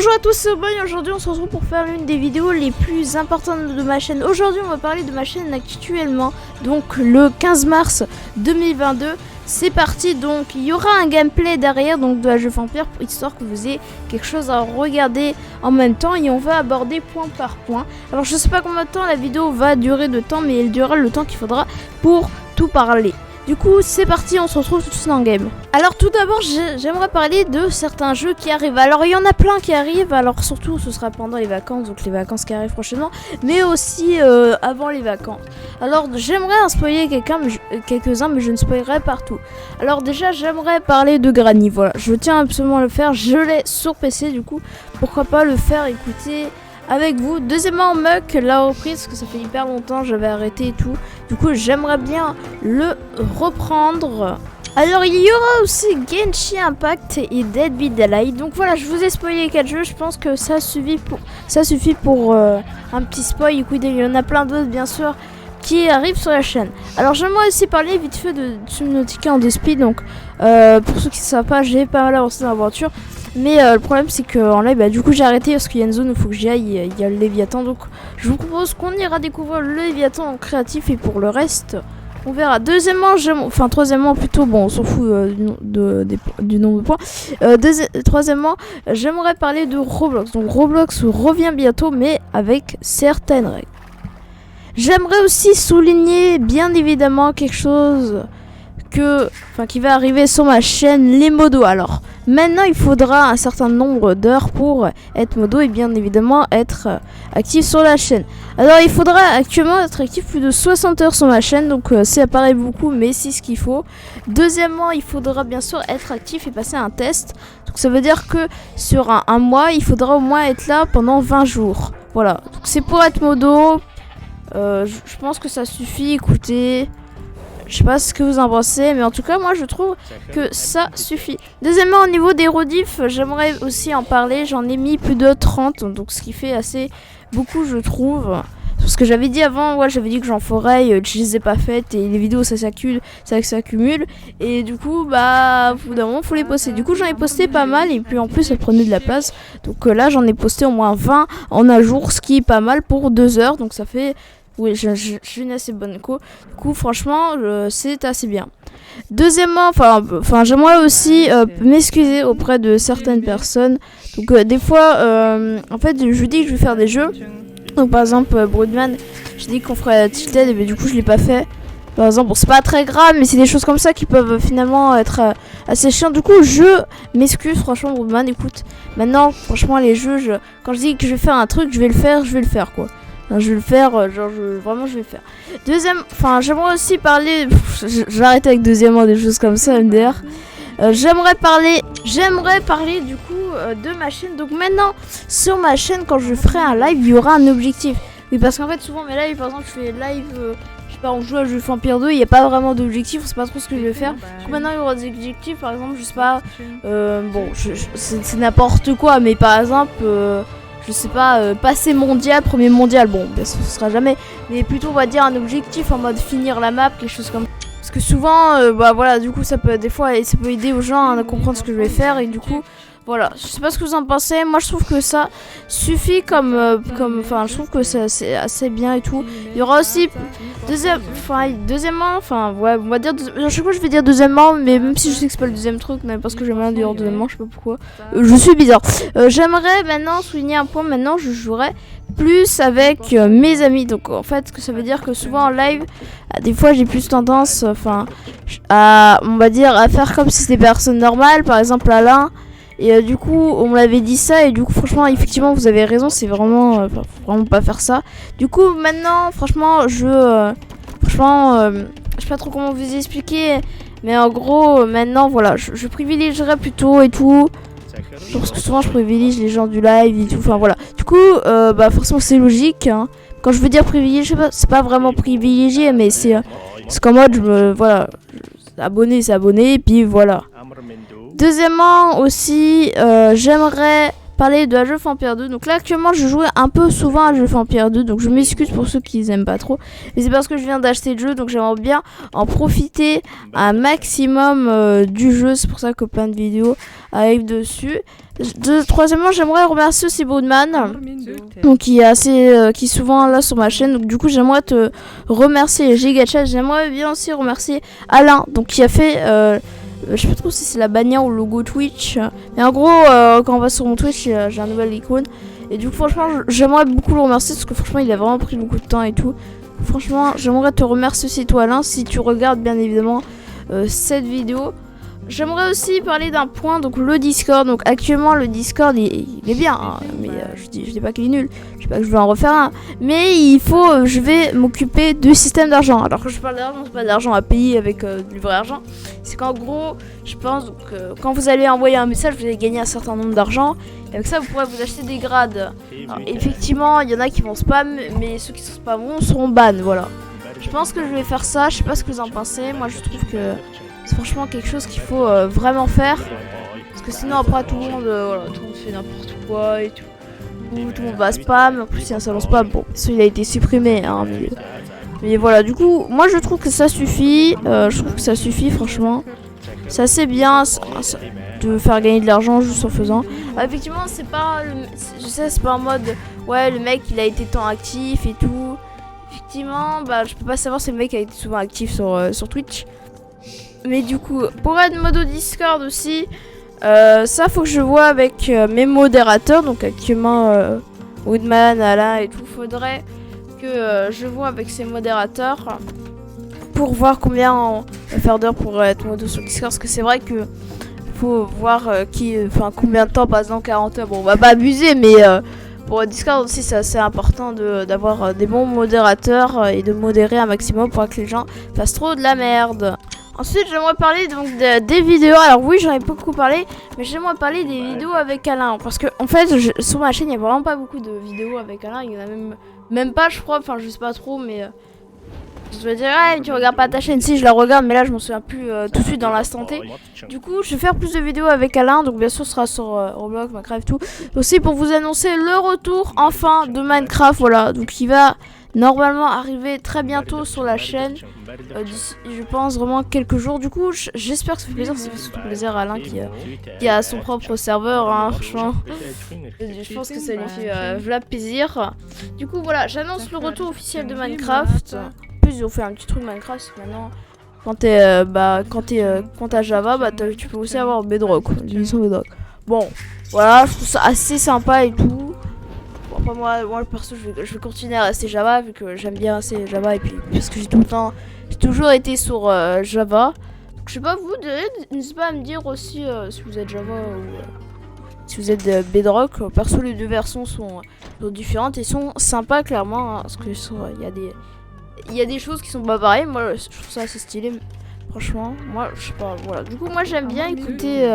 Bonjour à tous, c'est Boy. Aujourd'hui on se retrouve pour faire l'une des vidéos les plus importantes de ma chaîne. Aujourd'hui on va parler de ma chaîne actuellement, donc le 15 mars 2022. C'est parti, donc il y aura un gameplay derrière donc de la jeu vampire, histoire que vous ayez quelque chose à regarder en même temps, et on va aborder point par point. Alors je sais pas combien de temps la vidéo va durer de temps, mais elle durera le temps qu'il faudra pour tout parler. Du coup, c'est parti, on se retrouve tout de suite en game. Alors tout d'abord, j'aimerais parler de certains jeux qui arrivent. Alors il y en a plein qui arrivent, alors surtout ce sera pendant les vacances, donc les vacances qui arrivent prochainement, mais aussi avant les vacances. Alors j'aimerais en spoiler quelques-uns, mais je ne spoilerai partout. Alors déjà, j'aimerais parler de Granny, voilà, je tiens absolument à le faire, je l'ai sur PC, du coup, pourquoi pas le faire écouter avec vous. Deuxièmement, Muck, la reprise, parce que ça fait hyper longtemps, j'avais arrêté et tout. Du coup, j'aimerais bien le reprendre. Alors, il y aura aussi Genshin Impact et Dead by Daylight. Donc voilà, je vous ai spoilé 4 jeux. Je pense que ça suffit pour un petit spoil. Écoutez, il y en a plein d'autres, bien sûr, qui arrivent sur la chaîne. Alors, j'aimerais aussi parler vite fait de Subnautica en 2 speed. Donc, pour ceux qui ne savent pas, j'ai pas mal avancé dans l'aventure. Mais le problème c'est qu'en live, du coup j'ai arrêté parce qu'il y a une zone où il faut que j'y aille, il y a le Léviathan. Donc je vous propose qu'on ira découvrir le Léviathan en créatif, et pour le reste, on verra. Troisièmement plutôt, bon on s'en fout du nombre de points. Troisièmement, j'aimerais parler de Roblox. Donc Roblox revient bientôt, mais avec certaines règles. J'aimerais aussi souligner bien évidemment quelque chose qui va arriver sur ma chaîne, les modos. Alors maintenant il faudra un certain nombre d'heures pour être modo et bien évidemment être actif sur la chaîne. Alors il faudra actuellement être actif plus de 60 heures sur ma chaîne, donc ça paraît beaucoup, mais c'est ce qu'il faut. Deuxièmement, il faudra bien sûr être actif et passer un test, donc ça veut dire que sur un mois il faudra au moins être là pendant 20 jours. Voilà, donc c'est pour être modo. Je pense que ça suffit. Écoutez, je sais pas ce que vous en pensez, mais en tout cas, moi, je trouve que ça suffit. Deuxièmement, au niveau des rediffs, j'aimerais aussi en parler. J'en ai mis plus de 30, donc ce qui fait assez beaucoup, je trouve. Parce que j'avais dit avant, ouais, j'avais dit que j'en ferais, je les ai pas faites, et les vidéos, ça s'accumule. Et du coup, au bout d'un moment, faut les poster. Du coup, j'en ai posté pas mal, et puis en plus, ça prenait de la place. Donc là, j'en ai posté au moins 20 en un jour, ce qui est pas mal pour 2 heures. Donc ça fait... Oui, j'ai une assez bonne écho. Du coup, franchement, c'est assez bien. Deuxièmement, j'aimerais aussi m'excuser auprès de certaines personnes. Donc, des fois, en fait, je dis que je vais faire des jeux. Donc, par exemple, Broodman, je dis qu'on ferait Tilted, et du coup, je l'ai pas fait. Par exemple, bon, c'est pas très grave, mais c'est des choses comme ça qui peuvent finalement être assez chiantes. Du coup, je m'excuse, franchement, Broodman. Écoute, maintenant, franchement, les jeux, quand je dis que je vais faire un truc, je vais le faire, quoi. Je vais le faire, vraiment je vais le faire. J'aimerais aussi parler, j'arrête avec deuxièmement des choses comme ça, MDR. J'aimerais parler du coup de ma chaîne. Donc maintenant, sur ma chaîne, quand je ferai un live, il y aura un objectif. Oui, parce qu'en fait, souvent mes lives, par exemple, je fais live, je sais pas, on joue à jeu Vampire 2, il n'y a pas vraiment d'objectif, on sait pas trop ce que je vais faire. Donc maintenant, il y aura des objectifs, par exemple, je sais pas, c'est n'importe quoi, mais par exemple... je sais pas, passer mondial, premier mondial, bon, ce sera jamais, mais plutôt on va dire un objectif en mode finir la map, quelque chose comme ça. Parce que souvent, voilà, du coup ça peut aider aux gens à comprendre ce que je vais faire, et du coup, voilà, je sais pas ce que vous en pensez. Moi je trouve que ça suffit je trouve que c'est assez bien et tout. Il y aura aussi deuxièmement, on va dire, à chaque fois je vais dire deuxièmement, mais même si je sais que c'est pas le deuxième truc, mais parce que j'aime bien dire deuxièmement, je sais pas pourquoi. Je suis bizarre. J'aimerais maintenant souligner un point. Maintenant je jouerai plus avec mes amis. Donc en fait, ce que ça veut dire que souvent en live, des fois j'ai plus tendance, on va dire, à faire comme si c'était des personnes normales, par exemple Alain. Et du coup, on me l'avait dit ça, et du coup, franchement, effectivement, vous avez raison, c'est vraiment, faut vraiment pas faire ça. Du coup, maintenant, franchement, je sais pas trop comment vous expliquer, mais en gros, maintenant, voilà, je privilégierais plutôt et tout. Parce que souvent, je privilégie les gens du live et tout, voilà. Du coup, forcément, c'est logique, hein. Quand je veux dire privilégié, c'est pas vraiment privilégié, mais c'est qu'en mode, abonné, c'est abonné, et puis voilà. Deuxièmement aussi, j'aimerais parler de la jeu Vampire 2. Donc là actuellement je jouais un peu souvent à jeu Vampire 2, donc je m'excuse pour ceux qui aiment pas trop, mais c'est parce que je viens d'acheter le jeu, donc j'aimerais bien en profiter un maximum du jeu. C'est pour ça que plein de vidéos arrivent dessus. Troisièmement, j'aimerais remercier aussi Broodman, donc qui est qui est souvent là sur ma chaîne. Donc du coup, j'aimerais te remercier Gigachat. J'aimerais bien aussi remercier Alain, donc qui a fait, je sais pas trop si c'est la bannière ou le logo Twitch. Mais en gros, quand on va sur mon Twitch, j'ai un nouvel icône. Et du coup, franchement, j'aimerais beaucoup le remercier parce que franchement, il a vraiment pris beaucoup de temps et tout. Franchement, j'aimerais te remercier aussi toi Alain, si tu regardes bien évidemment cette vidéo. J'aimerais aussi parler d'un point, donc le Discord. Donc actuellement le Discord il est bien, hein, mais je dis pas qu'il est nul, je dis pas que je vais en refaire un, mais il faut, je vais m'occuper de système d'argent. Alors que je parle d'argent, c'est pas d'argent à payer avec du vrai argent, c'est qu'en gros, je pense que quand vous allez envoyer un message, vous allez gagner un certain nombre d'argent, et avec ça vous pourrez vous acheter des grades. Alors, effectivement, il y en a qui vont spam, mais ceux qui sont spam seront ban, voilà. Je pense que je vais faire ça, je sais pas ce que vous en pensez, moi je trouve que c'est franchement quelque chose qu'il faut vraiment faire. Parce que sinon après tout le monde, voilà, tout le monde fait n'importe quoi et tout. Tout le monde va spam. En plus il y a un salon spam. Bon, ça il a été supprimé. Hein, mais voilà, du coup, moi je trouve que ça suffit. Je trouve que ça suffit franchement. C'est assez bien de faire gagner de l'argent juste en faisant. Effectivement, c'est pas, je sais, c'est pas en mode ouais le mec il a été tant actif et tout. Effectivement, bah je peux pas savoir si le mec a été souvent actif sur Twitch. Mais du coup, pour être modo Discord aussi, ça faut que je vois avec mes modérateurs. Donc actuellement, Woodman, Alain et tout, faudrait que je vois avec ces modérateurs pour voir combien on va faire d'heures pour être modo sur Discord. Parce que c'est vrai que faut voir combien de temps, par exemple 40 heures. Bon, on va pas abuser, mais pour Discord aussi, c'est assez important d'avoir des bons modérateurs et de modérer un maximum pour que les gens fassent trop de la merde. Ensuite, j'aimerais parler donc des vidéos. Alors oui, j'en ai beaucoup parlé, mais j'aimerais parler des vidéos avec Alain. Parce que en fait, sur ma chaîne, il n'y a vraiment pas beaucoup de vidéos avec Alain. Il y en a même pas, je crois. Enfin, je sais pas trop, mais je vais dire, ah, tu regardes pas ta chaîne. Si, je la regarde, mais là, je m'en souviens plus tout de suite dans l'instant T. Du coup, je vais faire plus de vidéos avec Alain. Donc bien sûr, ce sera sur Roblox, Minecraft, tout. Aussi pour vous annoncer le retour enfin de Minecraft. Voilà, donc il va normalement arriver très bientôt sur la chaîne. Je pense vraiment quelques jours. Du coup, j'espère que ça fait plaisir. Ça fait surtout plaisir à Alain qui a son propre serveur. Hein, franchement, je pense que ça lui fait voilà plaisir. Du coup, voilà, j'annonce le retour officiel de Minecraft. En plus, ils ont fait un petit truc Minecraft maintenant. Quand t'as Java, bah tu peux aussi avoir Bedrock, l'édition Bedrock. Bon, voilà, je trouve ça assez sympa et tout. Bon, après moi perso, je vais continuer à rester Java vu que j'aime bien assez Java et puis parce que j'ai toujours été sur Java. Donc, je sais pas vous, n'hésitez pas à me dire aussi si vous êtes Java ou si vous êtes Bedrock. Perso, les deux versions sont différentes et sont sympas clairement, hein, parce que il y a des choses qui sont pas pareilles. Moi, je trouve ça assez stylé. Franchement, moi, je sais pas, voilà. Du coup, moi, j'aime bien écouter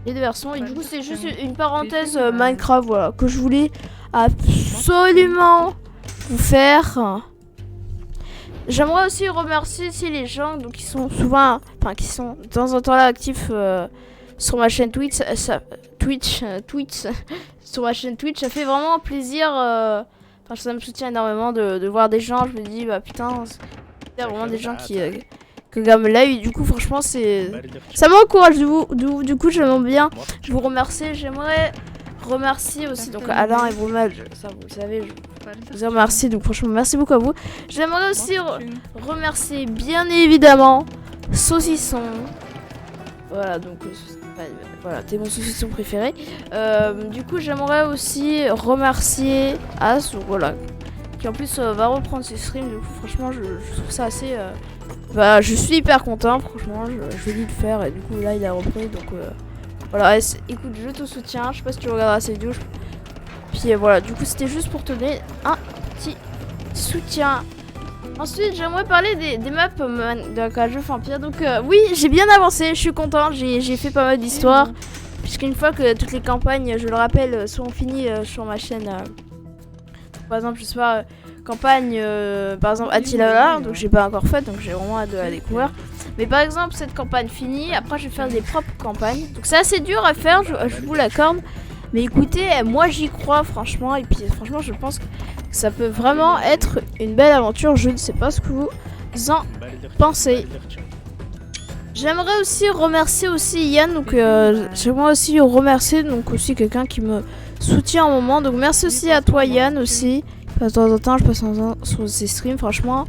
les deux versions. Et du coup, c'est juste une parenthèse Minecraft, voilà, que je voulais absolument vous faire. J'aimerais aussi remercier les gens donc, qui sont souvent, qui sont de temps en temps là actifs sur ma chaîne Twitch. Sur ma chaîne Twitch, ça fait vraiment plaisir. Ça me soutient énormément de voir des gens. Je me dis, bah putain, il y a vraiment des gens qui regardent l'œil. Du coup, franchement, ça m'encourage. Du coup, j'aime bien vous remercier. J'aimerais remercier aussi donc Alain et Bromel. Ça, vous le savez, je vous remercie. Donc, franchement, merci beaucoup à vous. J'aimerais aussi remercier, bien évidemment, Saucisson. Voilà, donc voilà, t'es mon saucisson préféré. Du coup, j'aimerais aussi remercier As, voilà, qui en plus va reprendre ses streams. Du coup, franchement, je trouve ça assez. Je suis hyper content, franchement, je vais lui le faire et du coup là il a repris. Donc voilà, écoute, je te soutiens. Je sais pas si tu regarderas cette vidéo. Puis voilà, du coup, c'était juste pour te donner un petit soutien. Ensuite, j'aimerais parler des maps de la jeu Vampire. Donc oui, j'ai bien avancé, je suis content, j'ai fait pas mal d'histoires. Puisqu'une fois que toutes les campagnes, je le rappelle, seront finies sur ma chaîne. Par exemple, je sais pas, campagne, par exemple Attila, donc j'ai pas encore fait, donc j'ai vraiment hâte de la découvrir. Mais par exemple, cette campagne finie, après je vais faire des propres campagnes. Donc c'est assez dur à faire, je vous l'accorde. Mais écoutez, moi j'y crois franchement, et puis franchement je pense que ça peut vraiment être une belle aventure. Je ne sais pas ce que vous en pensez. J'aimerais aussi remercier aussi Yann, donc j'aimerais aussi remercier donc aussi quelqu'un qui me soutient un moment. Donc merci aussi à toi Yann aussi. De temps en temps je passe sur ses streams, franchement.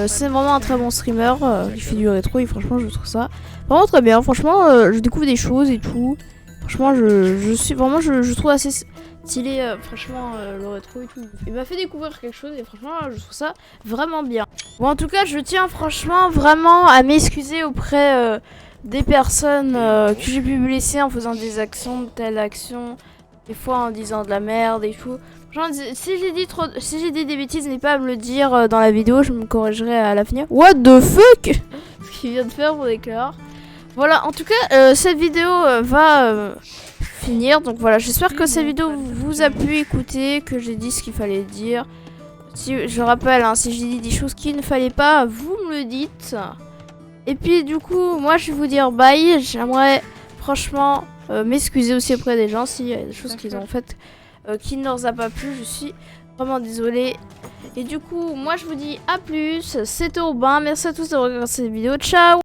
C'est vraiment un très bon streamer, il fait du rétro et franchement je trouve ça vraiment très bien. Franchement je découvre des choses et tout. Franchement je suis vraiment je trouve assez stylé franchement le rétro et tout. Il m'a fait découvrir quelque chose et franchement je trouve ça vraiment bien. Bon en tout cas je tiens franchement vraiment à m'excuser auprès des personnes que j'ai pu blesser en faisant des actions, de telles actions, des fois en disant de la merde et tout. Genre, si j'ai dit des bêtises, n'hésitez pas à me le dire dans la vidéo, je me corrigerai à l'avenir. What the fuck? Ce qu'il vient de faire pour décor. Voilà, en tout cas, cette vidéo va finir. Donc voilà, j'espère que cette vidéo vous a pu écouter, que j'ai dit ce qu'il fallait dire. Si, je rappelle, hein, si j'ai dit des choses qu'il ne fallait pas, vous me le dites. Et puis du coup, moi je vais vous dire bye. J'aimerais franchement m'excuser aussi auprès des gens s'il y a des choses qu'ils ont faites qui ne leur a pas plu, je suis vraiment désolée. Et du coup, moi je vous dis à plus, c'était Aubin, merci à tous d'avoir regardé cette vidéo, ciao.